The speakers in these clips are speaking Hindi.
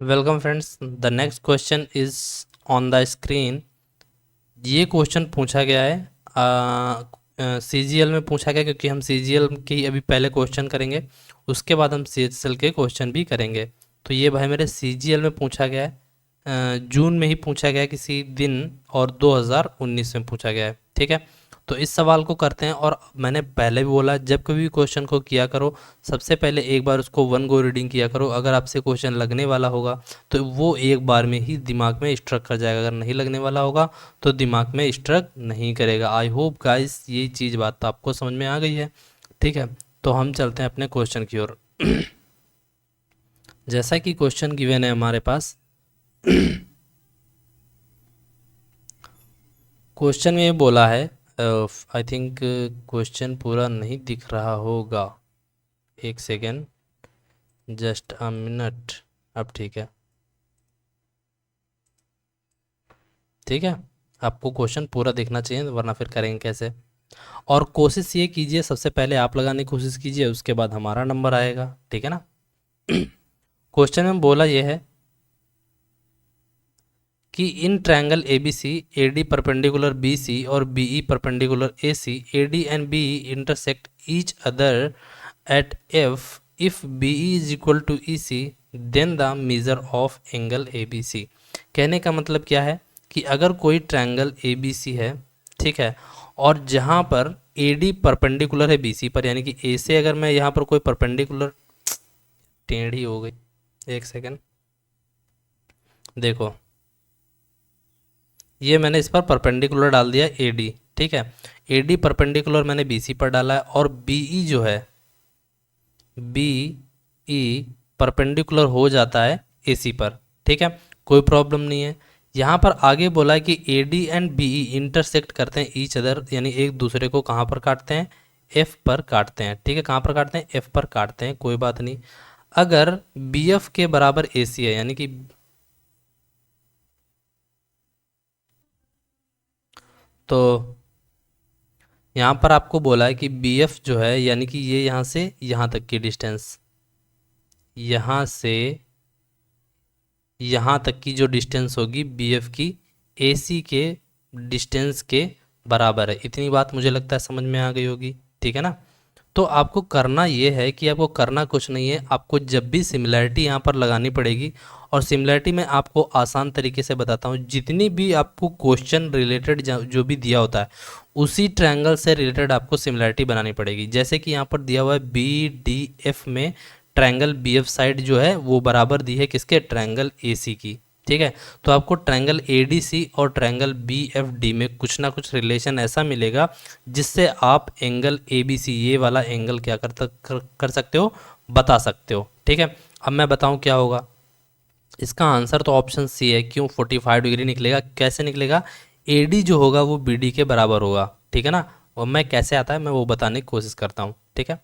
Welcome friends, the next question is on the screen. ये क्वेश्चन पूछा गया है सीजीएल में पूछा गया, क्योंकि हम सीजीएल की अभी पहले क्वेश्चन करेंगे, उसके बाद हम सीएचएल के क्वेश्चन भी करेंगे। तो ये भाई मेरे सीजीएल में पूछा गया है, जून में ही पूछा गया है किसी दिन, और 2019 में पूछा गया है। ठीक है, तो इस सवाल को करते हैं। और मैंने पहले भी बोला, जब कभी भी क्वेश्चन को किया करो, सबसे पहले एक बार उसको वन गो रीडिंग किया करो। अगर आपसे क्वेश्चन लगने वाला होगा तो वो एक बार में ही दिमाग में स्ट्रक कर जाएगा, अगर नहीं लगने वाला होगा तो दिमाग में स्ट्रक नहीं करेगा। आई होप गाइस ये चीज़ बात तो आपको समझ में आ गई है। ठीक है, तो हम चलते हैं अपने क्वेश्चन की ओर। जैसा कि क्वेश्चन गिवन है हमारे पास, क्वेश्चन में ये बोला है, आई थिंक क्वेश्चन पूरा नहीं दिख रहा होगा, एक सेकेंड, जस्ट अ मिनट। अब ठीक है, ठीक है, आपको क्वेश्चन पूरा देखना चाहिए, वरना फिर करेंगे कैसे। और कोशिश ये कीजिए, सबसे पहले आप लगाने की कोशिश कीजिए, उसके बाद हमारा नंबर आएगा। ठीक है ना। क्वेश्चन में बोला यह है कि in triangle A B C, A D perpendicular B C और B E perpendicular A C, A D and B E intersect each other at F, if B E is equal to E C, then the measure of angle A B C. कहने का मतलब क्या है कि अगर कोई ट्रायंगल ए बी सी है, ठीक है, और जहाँ पर ए डी परपेंडिकुलर है बी सी पर, यानी कि ए से अगर मैं यहाँ पर कोई परपेंडिकुलर, टेढ़ी हो गई, एक सेकेंड, देखो, ये मैंने इस पर परपेंडिकुलर डाल दिया ए डी। ठीक है, ए डी परपेंडिकुलर मैंने बी सी पर डाला है, और बी ई जो है, बी ई परपेंडिकुलर हो जाता है ए सी पर। ठीक है, कोई प्रॉब्लम नहीं है। यहाँ पर आगे बोला है कि A D and B E intersect करते हैं ईच अदर, यानी एक दूसरे को कहाँ पर काटते हैं, एफ पर काटते हैं। ठीक है, कहाँ पर काटते हैं, एफ पर काटते हैं, कोई बात नहीं। अगर बी एफ के बराबर ए सी है, यानी कि तो यहाँ पर आपको बोला है कि बी एफ जो है, यानी कि ये यहाँ से यहाँ तक की डिस्टेंस, यहाँ से यहाँ तक की जो डिस्टेंस होगी बी एफ की, ए सी के डिस्टेंस के बराबर है। इतनी बात मुझे लगता है समझ में आ गई होगी। ठीक है ना। तो आपको करना ये है कि आपको करना कुछ नहीं है, आपको जब भी सिमिलैरिटी यहाँ पर लगानी पड़ेगी, और सिमिलैरिटी में आपको आसान तरीके से बताता हूँ, जितनी भी आपको क्वेश्चन रिलेटेड जो भी दिया होता है, उसी ट्रायंगल से रिलेटेड आपको सिमिलैरिटी बनानी पड़ेगी। जैसे कि यहाँ पर दिया हुआ है बी डी एफ में, ट्रायंगल बी एफ साइड जो है वो बराबर दी है किसके, ट्रायंगल ए सी की। ठीक है, तो आपको ट्रायंगल ए डी सी और ट्रायंगल बी एफ डी में कुछ ना कुछ रिलेशन ऐसा मिलेगा जिससे आप एंगल ए बी सी, ये वाला एंगल क्या कर सकते हो, बता सकते हो। ठीक है, अब मैं बताऊं क्या होगा। इसका आंसर तो ऑप्शन सी है। क्यों 45 डिग्री निकलेगा, कैसे निकलेगा, ए डी जो होगा वो बी डी के बराबर होगा। ठीक है ना। और मैं कैसे आता है मैं वो बताने की कोशिश करता हूँ। ठीक है,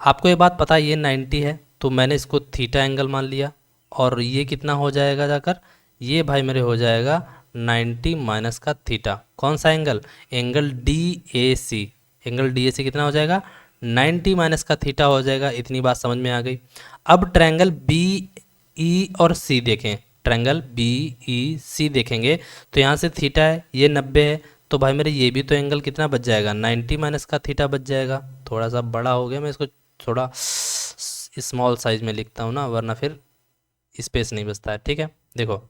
आपको ये बात पता है ये 90 है, तो मैंने इसको थीटा एंगल मान लिया, और ये कितना हो जाएगा जाकर, ये भाई मेरे हो जाएगा 90 माइनस का थीटा। कौन सा angle, angle D A C. Angle D A C कितना हो जाएगा, 90 माइनस का थीटा हो जाएगा। इतनी बात समझ में आ गई। अब ट्रायंगल बी ई और सी देखें, ट्रायंगल बी ई सी देखेंगे, तो यहाँ से थीटा है, ये 90 है, तो भाई मेरे ये भी तो एंगल कितना बच जाएगा, 90 माइनस का थीटा बच जाएगा। थोड़ा सा बड़ा हो गया, मैं इसको थोड़ा स्मॉल साइज में लिखता हूँ ना, वरना फिर स्पेस नहीं बचता है। ठीक है, देखो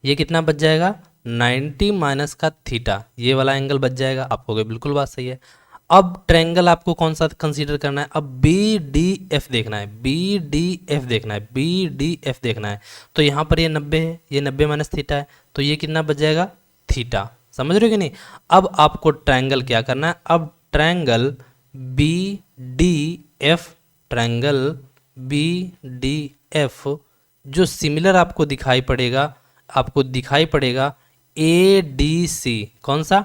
ये कितना बच जाएगा, 90 माइनस का थीटा, ये वाला एंगल बच जाएगा। आपको बिल्कुल बात सही है। अब ट्रायंगल आपको कौन सा कंसीडर करना है, अब बी डी एफ देखना है, बी डी एफ देखना है, बी डी एफ देखना है। तो यहाँ पर ये 90 है, ये 90 माइनस थीटा है, तो ये कितना बच जाएगा, थीटा। समझ रहे हो कि नहीं। अब आपको ट्रायंगल क्या करना है, अब triangle B D F, triangle B D F जो सिमिलर आपको दिखाई पड़ेगा, आपको दिखाई पड़ेगा ए डी सी। कौन सा,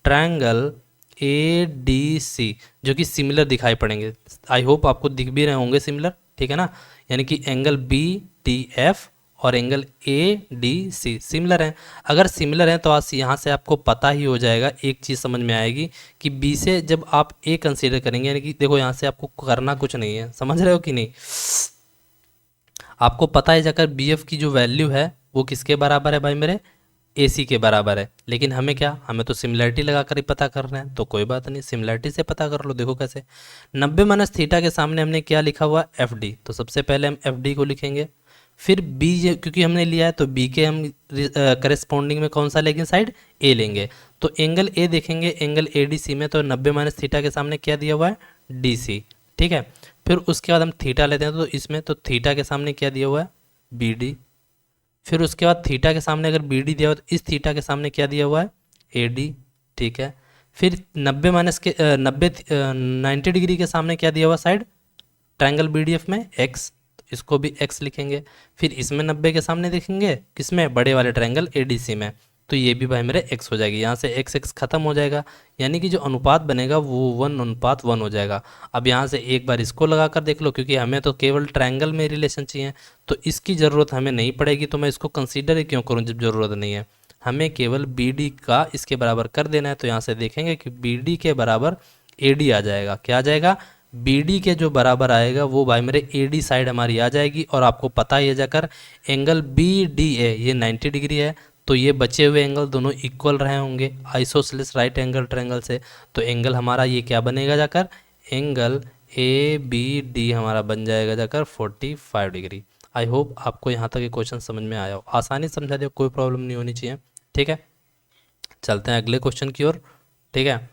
ट्रायंगल ए डी सी, जो कि सिमिलर दिखाई पड़ेंगे। आई होप आपको दिख भी रहे होंगे सिमिलर। ठीक है ना, यानी कि एंगल बी डी एफ और angle A D C similar हैं। अगर सिमिलर हैं तो आज यहाँ से आपको पता ही हो जाएगा, एक चीज़ समझ में आएगी कि बी से जब आप ए कंसीडर करेंगे, यानी कि देखो यहाँ से आपको करना कुछ नहीं है, समझ रहे हो कि नहीं। आपको पता है जाकर बी एफ की जो वैल्यू है वो किसके बराबर है भाई मेरे, ए सी के बराबर है। लेकिन हमें क्या, हमें तो सिमिलैरिटी लगा कर ही पता करना है, तो कोई बात नहीं, सिमिलैरिटी से पता कर लो। देखो कैसे, 90 माइनस थीटा के सामने हमने क्या लिखा हुआ, एफ डी, तो सबसे पहले हम एफ डी को लिखेंगे। फिर बी, क्योंकि हमने लिया है तो बी के हम करेस्पॉन्डिंग में कौन सा लेंगे, साइड ए लेंगे। तो एंगल ए देखेंगे, एंगल ए डी सी में, तो 90 माइनस थीटा के सामने क्या दिया हुआ है, डी सी। ठीक है, फिर उसके बाद हम थीटा लेते हैं तो इसमें, तो थीटा के सामने क्या दिया हुआ है, बी डी। फिर उसके बाद थीटा के सामने अगर बी डी दिया हुआ तो इस थीटा के सामने क्या दिया हुआ है, ए डी। ठीक है, फिर 90 माइनस के 90 डिग्री के सामने क्या दिया हुआ side, triangle B D F में एक्स, तो इसको भी एक्स लिखेंगे। फिर इसमें 90 के सामने देखेंगे किसमें, बड़े वाले ट्रायंगल ए डी सी में, तो ये भी भाई मेरे एक्स हो जाएगी। यहाँ से एक्स एक्स खत्म हो जाएगा, यानी कि जो अनुपात बनेगा वो 1:1 हो जाएगा। अब यहाँ से एक बार इसको लगा कर देख लो, क्योंकि हमें तो केवल ट्रायंगल में रिलेशन चाहिए, तो इसकी ज़रूरत हमें नहीं पड़ेगी, तो मैं इसको कंसीडर ही क्यों करूँ जब ज़रूरत नहीं है। हमें केवल बी डी का इसके बराबर कर देना है, तो यहाँ से देखेंगे कि बी डी के बराबर ए डी आ जाएगा। क्या आ जाएगा, बी डी के जो बराबर आएगा वो भाई मेरे ए डी साइड हमारी आ जाएगी। और आपको पता ही है जाकर, एंगल बी डी ए ये 90 डिग्री है, तो ये बचे हुए एंगल दोनों इक्वल रहे होंगे आइसोसेलेस राइट एंगल ट्रायंगल से, तो एंगल हमारा ये क्या बनेगा जाकर, एंगल ए बी डी हमारा बन जाएगा जाकर 45 डिग्री। आई होप आपको यहाँ तक ये क्वेश्चन समझ में आया हो, आसानी से समझा दिया, कोई प्रॉब्लम नहीं होनी चाहिए। ठीक है, चलते हैं अगले क्वेश्चन की ओर। ठीक है,